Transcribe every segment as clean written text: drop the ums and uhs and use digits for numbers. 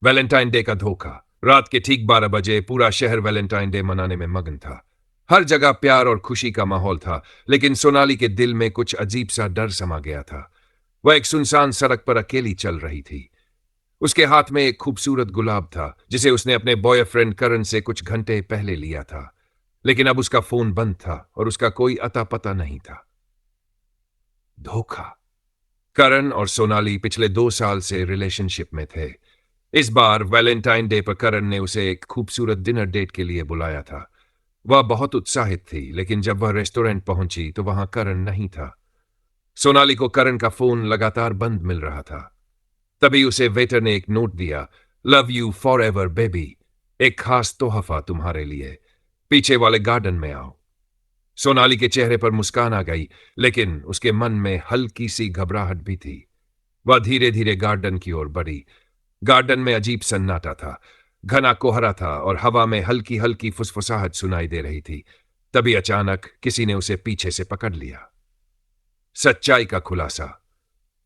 Valentine day का धोखा। रात के ठीक 12 बजे पूरा शहर वैलेंटाइन डे मनाने में मगन था। हर जगह प्यार और खुशी का माहौल था, लेकिन सोनाली के दिल में कुछ अजीब सा डर समा गया था। वह एक सुनसान सड़क पर अकेली चल रही थी। उसके हाथ में एक खूबसूरत गुलाब था, जिसे उसने अपने बॉयफ्रेंड करण से कुछ घंटे पहले लिया था। लेकिन अब उसका फोन बंद था और उसका कोई अता पता नहीं था। धोखा। करण और सोनाली पिछले 2 साल से रिलेशनशिप में थे। इस बार वैलेंटाइन डे पर करण ने उसे एक खूबसूरत डिनर डेट के लिए बुलाया था। वह बहुत उत्साहित थी, लेकिन जब वह रेस्टोरेंट पहुंची तो वहां करण नहीं था। सोनाली को करण का फोन लगातार बंद मिल रहा था। तभी उसे वेटर ने एक नोट दिया। Love you for ever baby, एक खास तोहफा तुम्हारे लिए, पीछे वाले गार्डन में आओ। सोनाली के चेहरे पर मुस्कान आ गई, लेकिन उसके मन में हल्की सी घबराहट भी थी। वह धीरे धीरे गार्डन की ओर बढ़ी। गार्डन में अजीब सन्नाटा था। घना कोहरा था और हवा में हल्की हल्की फुसफुसाहट सुनाई दे रही थी। तभी अचानक किसी ने उसे पीछे से पकड़ लिया। सच्चाई का खुलासा।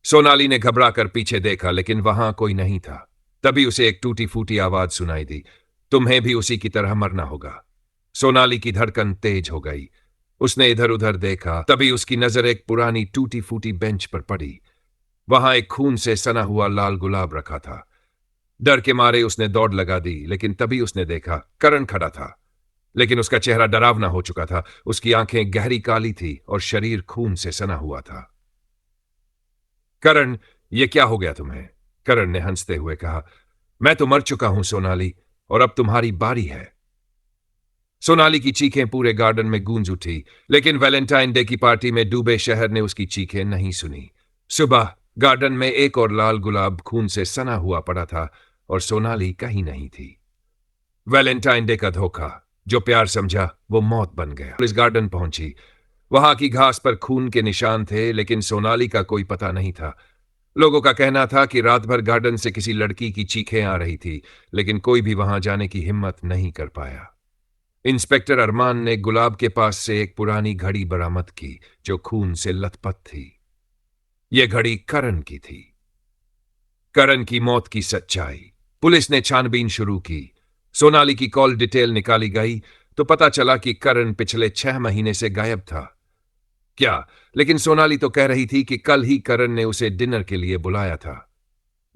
सोनाली ने घबराकर पीछे देखा, लेकिन वहां कोई नहीं था। तभी उसे एक टूटी फूटी आवाज सुनाई दी। तुम्हें भी उसी की तरह मरना होगा। सोनाली की धड़कन तेज हो गई। उसने इधर उधर देखा, तभी उसकी नजर एक पुरानी टूटी फूटी बेंच पर पड़ी। वहां एक खून से सना हुआ लाल गुलाब रखा था। डर के मारे उसने दौड़ लगा दी, लेकिन तभी उसने देखा करण खड़ा था। लेकिन उसका चेहरा डरावना हो चुका था। उसकी आंखें गहरी काली थी और शरीर खून से सना हुआ था। करण, ये क्या हो गया तुम्हें? करण ने हंसते हुए कहा। मैं तो मर चुका हूं सोनाली, और अब तुम्हारी बारी है। सोनाली की चीखें पूरे गार्डन में गूंज उठी, लेकिन वैलेंटाइन डे की पार्टी में डूबे शहर ने उसकी चीखें नहीं सुनी। सुबह गार्डन में एक और लाल गुलाब खून से सना हुआ पड़ा था और सोनाली कहीं नहीं थी। वैलेंटाइन डे का धोखा। जो प्यार समझा वो मौत बन गया। पुलिस गार्डन पहुंची। वहां की घास पर खून के निशान थे, लेकिन सोनाली का कोई पता नहीं था। लोगों का कहना था कि रात भर गार्डन से किसी लड़की की चीखें आ रही थी, लेकिन कोई भी वहां जाने की हिम्मत नहीं कर पाया। इंस्पेक्टर अरमान ने गुलाब के पास से एक पुरानी घड़ी बरामद की, जो खून से लथपथ थी। यह घड़ी करण की थी। करण की मौत की सच्चाई। पुलिस ने छानबीन शुरू की। सोनाली की कॉल डिटेल निकाली गई तो पता चला कि करण पिछले 6 महीने से गायब था। क्या? लेकिन सोनाली तो कह रही थी कि कल ही करण ने उसे डिनर के लिए बुलाया था।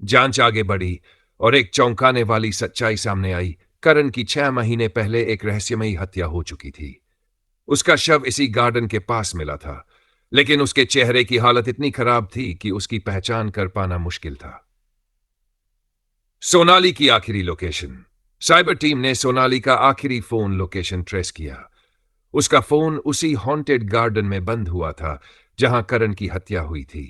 जांच आगे बढ़ी और एक चौंकाने वाली सच्चाई सामने आई। करण की 6 महीने पहले एक रहस्यमयी हत्या हो चुकी थी। उसका शव इसी गार्डन के पास मिला था, लेकिन उसके चेहरे की हालत इतनी खराब थी कि उसकी पहचान कर पाना मुश्किल था। सोनाली की आखिरी लोकेशन। साइबर टीम ने सोनाली का आखिरी फोन लोकेशन ट्रेस किया। उसका फोन उसी हॉन्टेड गार्डन में बंद हुआ था जहां करण की हत्या हुई थी।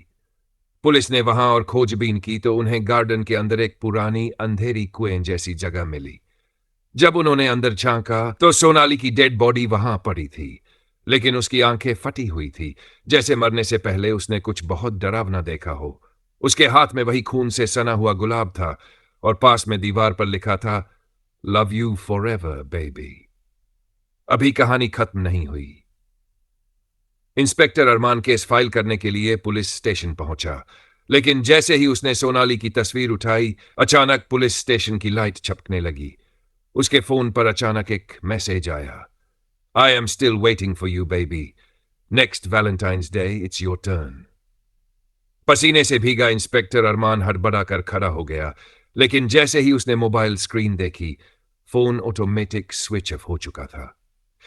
पुलिस ने वहां और खोजबीन की तो उन्हें गार्डन के अंदर एक पुरानी अंधेरी कुएं जैसी जगह मिली। जब उन्होंने अंदर झांका तो सोनाली की डेड बॉडी वहां पड़ी थी, लेकिन उसकी आंखें फटी हुई थी, जैसे मरने से पहले उसने कुछ बहुत डरावना देखा हो। उसके हाथ में वही खून से सना हुआ गुलाब था और पास में दीवार पर लिखा था, love you for ever baby. अभी कहानी खत्म नहीं हुई। इंस्पेक्टर अरमान केस फाइल करने के लिए पुलिस स्टेशन पहुंचा, लेकिन जैसे ही उसने सोनाली की तस्वीर उठाई, अचानक पुलिस स्टेशन की लाइट छपकने लगी। उसके फोन पर अचानक एक मैसेज आया। I am still waiting for you baby, next Valentine's day it's your turn. पसीने से भीगा इंस्पेक्टर अरमान हड़बड़ा कर खड़ा हो गया, लेकिन जैसे ही उसने मोबाइल स्क्रीन देखी, फोन ऑटोमेटिक स्विच ऑफ हो चुका था।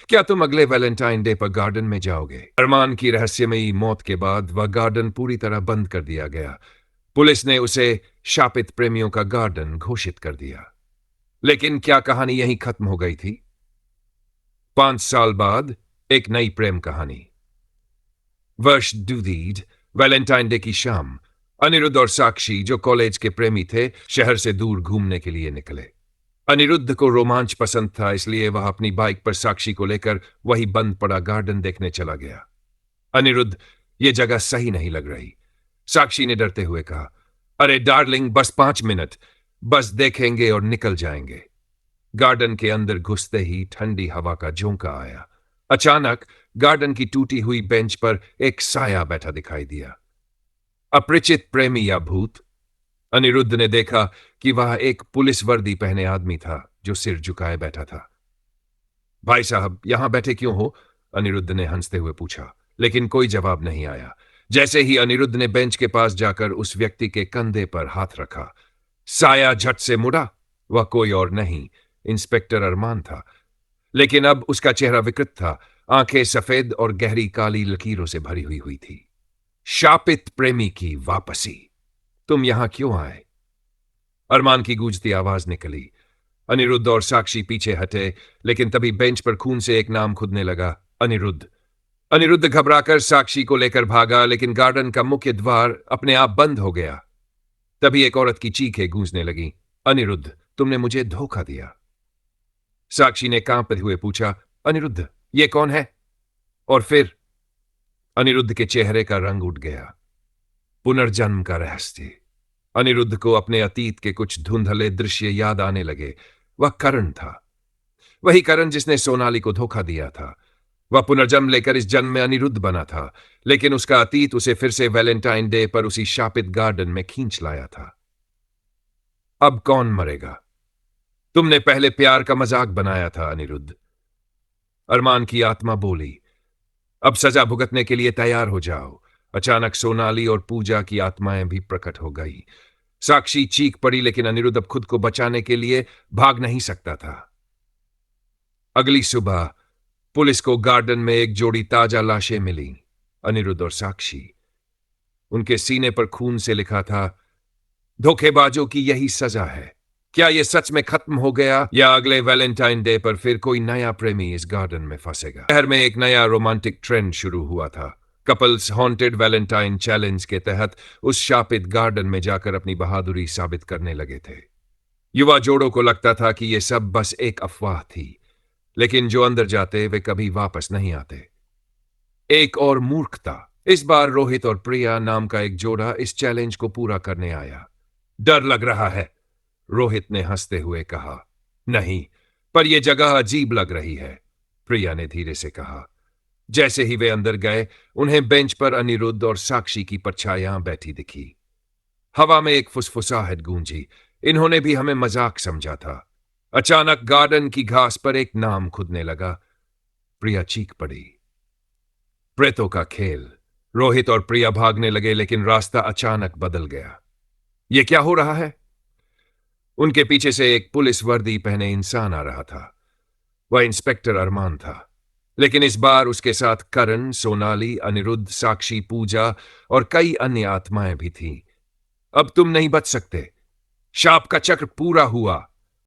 क्या तुम अगले वैलेंटाइन डे पर गार्डन में जाओगे? अरमान की रहस्यमयी मौत के बाद वह गार्डन पूरी तरह बंद कर दिया गया। पुलिस ने उसे शापित प्रेमियों का गार्डन घोषित कर दिया। लेकिन क्या कहानी यहीं खत्म हो गई थी? 5 साल बाद एक नई प्रेम कहानी। वर्ष दूधीड, वैलेंटाइन डे की शाम, अनिरुद्ध और साक्षी, जो कॉलेज के प्रेमी थे, शहर से दूर घूमने के लिए निकले। अनिरुद्ध को रोमांच पसंद था, इसलिए वह अपनी बाइक पर साक्षी को लेकर वही बंद पड़ा गार्डन देखने चला गया। अनिरुद्ध, ये जगह सही नहीं लग रही। साक्षी ने डरते हुए कहा, अरे डार्लिंग, बस 5 मिनट, बस देखेंगे और निकल जाएंगे। गार्डन के अंदर घुसते ही ठंडी हवा का झोंका आया। अचानक गार्डन की टूटी हुई बेंच पर एक साया बैठा दिखाई दिया। अपरिचित प्रेमी या भूत? अनिरुद्ध ने देखा कि वह एक पुलिस वर्दी पहने आदमी था जो सिर झुकाए बैठा था। भाई साहब, यहां बैठे क्यों हो? अनिरुद्ध ने हंसते हुए पूछा, लेकिन कोई जवाब नहीं आया। जैसे ही अनिरुद्ध ने बेंच के पास जाकर उस व्यक्ति के कंधे पर हाथ रखा, साया झट से मुड़ा। वह कोई और नहीं, इंस्पेक्टर अरमान था। लेकिन अब उसका चेहरा विकृत था, आंखें सफेद और गहरी काली लकीरों से भरी हुई थी। शापित प्रेमी की वापसी। तुम यहां क्यों आए? अरमान की गूंजती आवाज निकली। अनिरुद्ध और साक्षी पीछे हटे, लेकिन तभी बेंच पर खून से एक नाम खुदने लगा, अनिरुद्ध। अनिरुद्ध घबराकर साक्षी को लेकर भागा, लेकिन गार्डन का मुख्य द्वार अपने आप बंद हो गया। तभी एक औरत की चीखें गूंजने लगी, अनिरुद्ध, तुमने मुझे धोखा दिया। साक्षी ने कांपते हुए पूछा, अनिरुद्ध, ये कौन है? और फिर अनिरुद्ध के चेहरे का रंग उठ गया। पुनर्जन्म का रहस्य। अनिरुद्ध को अपने अतीत के कुछ धुंधले दृश्य याद आने लगे। वह करण था, वही करण जिसने सोनाली को धोखा दिया था। वह पुनर्जन्म लेकर इस जन्म में अनिरुद्ध बना था, लेकिन उसका अतीत उसे फिर से वैलेंटाइन डे पर उसी शापित गार्डन में खींच लाया था। अब कौन मरेगा? तुमने पहले प्यार का मजाक बनाया था अनिरुद्ध। अरमान की आत्मा बोली, अब सजा भुगतने के लिए तैयार हो जाओ। अचानक सोनाली और पूजा की आत्माएं भी प्रकट हो गई। साक्षी चीख पड़ी, लेकिन अनिरुद्ध अब खुद को बचाने के लिए भाग नहीं सकता था। अगली सुबह पुलिस को गार्डन में एक जोड़ी ताजा लाशें मिली, अनिरुद्ध और साक्षी। उनके सीने पर खून से लिखा था, धोखेबाजों की यही सजा है। क्या यह सच में खत्म हो गया, या अगले वैलेंटाइन डे पर फिर कोई नया प्रेमी इस गार्डन में फंसेगा? शहर में एक नया रोमांटिक ट्रेंड शुरू हुआ था। कपल्स हॉन्टेड वैलेंटाइन चैलेंज के तहत उस शापित गार्डन में जाकर अपनी बहादुरी साबित करने लगे थे। युवा जोड़ों को लगता था कि यह सब बस एक अफवाह थी, लेकिन जो अंदर जाते वे कभी वापस नहीं आते। एक और मूर्खता। इस बार रोहित और प्रिया नाम का एक जोड़ा इस चैलेंज को पूरा करने आया। डर लग रहा है, रोहित ने हंसते हुए कहा। नहीं, पर यह जगह अजीब लग रही है, प्रिया ने धीरे से कहा। जैसे ही वे अंदर गए, उन्हें बेंच पर अनिरुद्ध और साक्षी की परछाइयां बैठी दिखी। हवा में एक फुसफुसाहट गूंजी, इन्होंने भी हमें मजाक समझा था। अचानक गार्डन की घास पर एक नाम खुदने लगा। प्रिया चीख पड़ी, प्रेतों का खेल। रोहित और प्रिया भागने लगे, लेकिन रास्ता अचानक बदल गया। यह क्या हो रहा है? उनके पीछे से एक पुलिस वर्दी पहने इंसान आ रहा था। वह इंस्पेक्टर अरमान था, लेकिन इस बार उसके साथ करण, सोनाली, अनिरुद्ध, साक्षी, पूजा और कई अन्य आत्माएं भी थीं। अब तुम नहीं बच सकते, शाप का चक्र पूरा हुआ,